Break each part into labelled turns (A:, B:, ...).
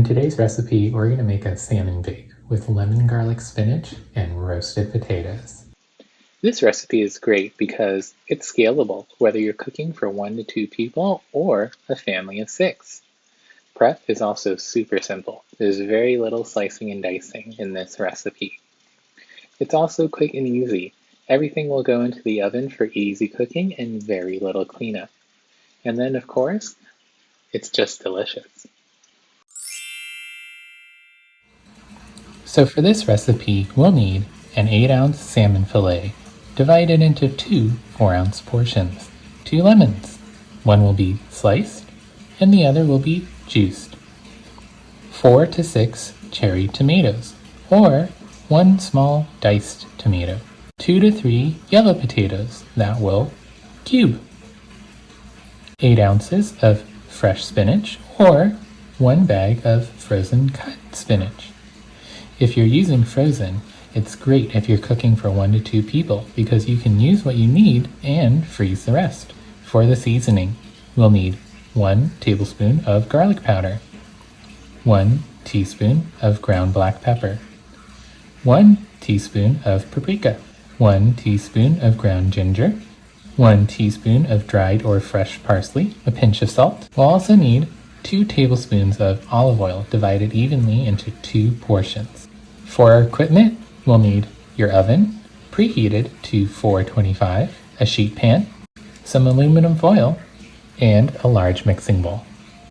A: In today's recipe, we're going to make a salmon bake with lemon garlic spinach and roasted potatoes.
B: This recipe is great because it's scalable, whether you're cooking for 1 to 2 people or a family of 6. Prep is also super simple. There's very little slicing and dicing in this recipe. It's also quick and easy. Everything will go into the oven for easy cooking and very little cleanup. And then, of course, it's just delicious.
A: So for this recipe, we'll need an 8-ounce salmon fillet, divided into 2 4-ounce portions, 2 lemons. One will be sliced, and the other will be juiced. 4 to 6 cherry tomatoes, or 1 small diced tomato. 2 to 3 yellow potatoes that will cube. 8 ounces of fresh spinach, or 1 bag of frozen cut spinach. If you're using frozen, it's great if you're cooking for 1 to 2 people because you can use what you need and freeze the rest. For the seasoning, we'll need 1 tablespoon of garlic powder, 1 teaspoon of ground black pepper, 1 teaspoon of paprika, 1 teaspoon of ground ginger, 1 teaspoon of dried or fresh parsley, a pinch of salt. We'll also need 2 tablespoons of olive oil divided evenly into 2 portions. For our equipment, we'll need your oven, preheated to 425, a sheet pan, some aluminum foil, and a large mixing bowl.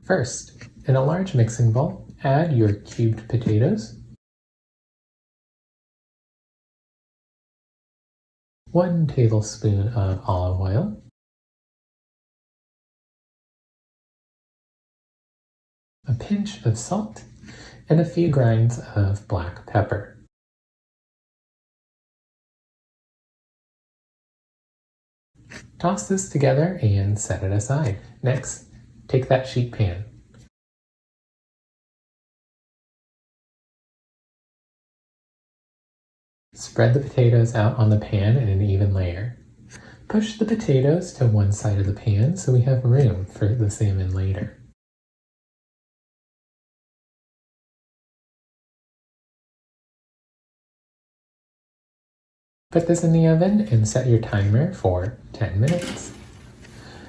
A: First, in a large mixing bowl, add your cubed potatoes, 1 tablespoon of olive oil, a pinch of salt, and a few grinds of black pepper. Toss this together and set it aside. Next, take that sheet pan. Spread the potatoes out on the pan in an even layer. Push the potatoes to one side of the pan so we have room for the salmon later. Put this in the oven and set your timer for 10 minutes.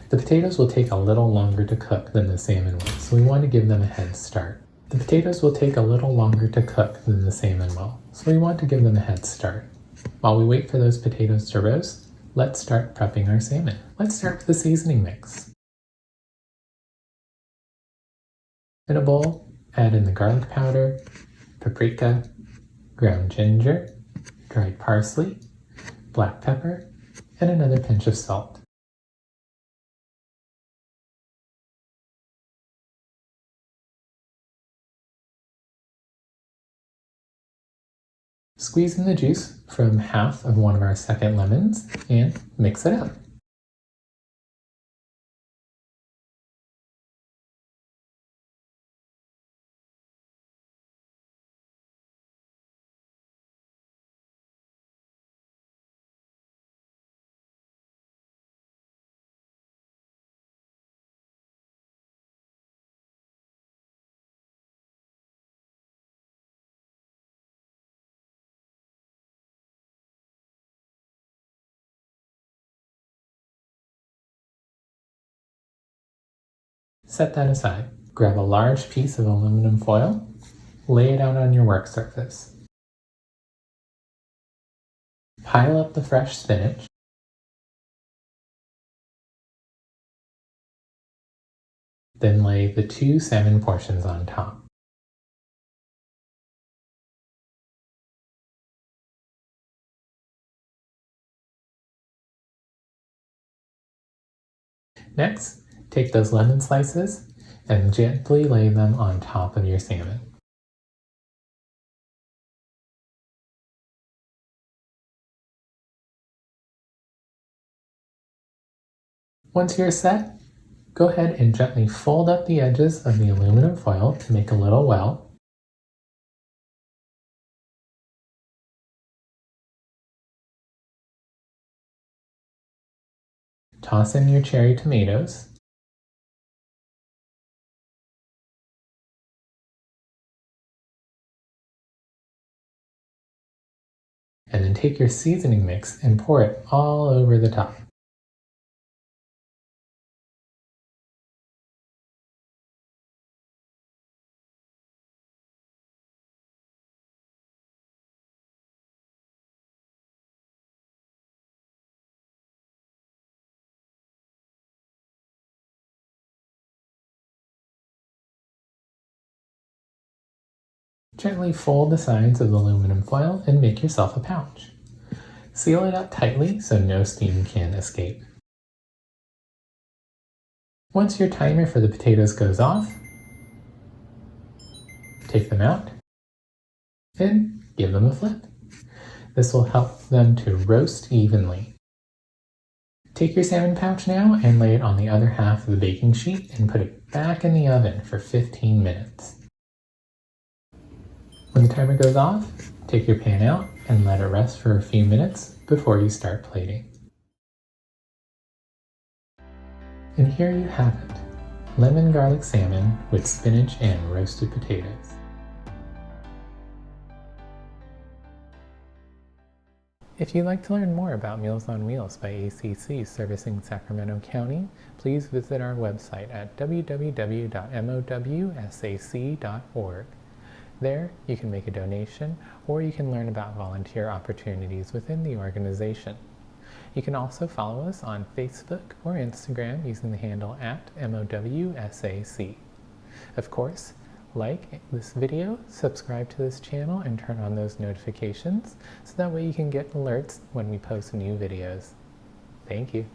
A: The potatoes will take a little longer to cook than the salmon will, so we want to give them a head start. The potatoes will take a little longer to cook than the salmon will, so we want to give them a head start. While we wait for those potatoes to roast, let's start prepping our salmon. Let's start with the seasoning mix. In a bowl, add in the garlic powder, paprika, ground ginger, dried parsley, black pepper, and another pinch of salt. Squeeze in the juice from half of one of our second lemons and mix it up. Set that aside. Grab a large piece of aluminum foil, lay it out on your work surface. Pile up the fresh spinach, then lay the 2 salmon portions on top. Next, take those lemon slices and gently lay them on top of your salmon. Once you're set, go ahead and gently fold up the edges of the aluminum foil to make a little well. Toss in your cherry tomatoes. take your seasoning mix and pour it all over the top. Gently fold the sides of the aluminum foil and make yourself a pouch. Seal it up tightly so no steam can escape. Once your timer for the potatoes goes off, take them out and give them a flip. This will help them to roast evenly. Take your salmon pouch now and lay it on the other half of the baking sheet and put it back in the oven for 15 minutes. When the timer goes off, take your pan out and let it rest for a few minutes before you start plating. And here you have it, lemon garlic salmon with spinach and roasted potatoes. If you'd like to learn more about Meals on Wheels by ACC servicing Sacramento County, please visit our website at www.mowsac.org. There, you can make a donation, or you can learn about volunteer opportunities within the organization. You can also follow us on Facebook or Instagram using the handle @MOWSAC. Of course, like this video, subscribe to this channel, and turn on those notifications so that way you can get alerts when we post new videos. Thank you.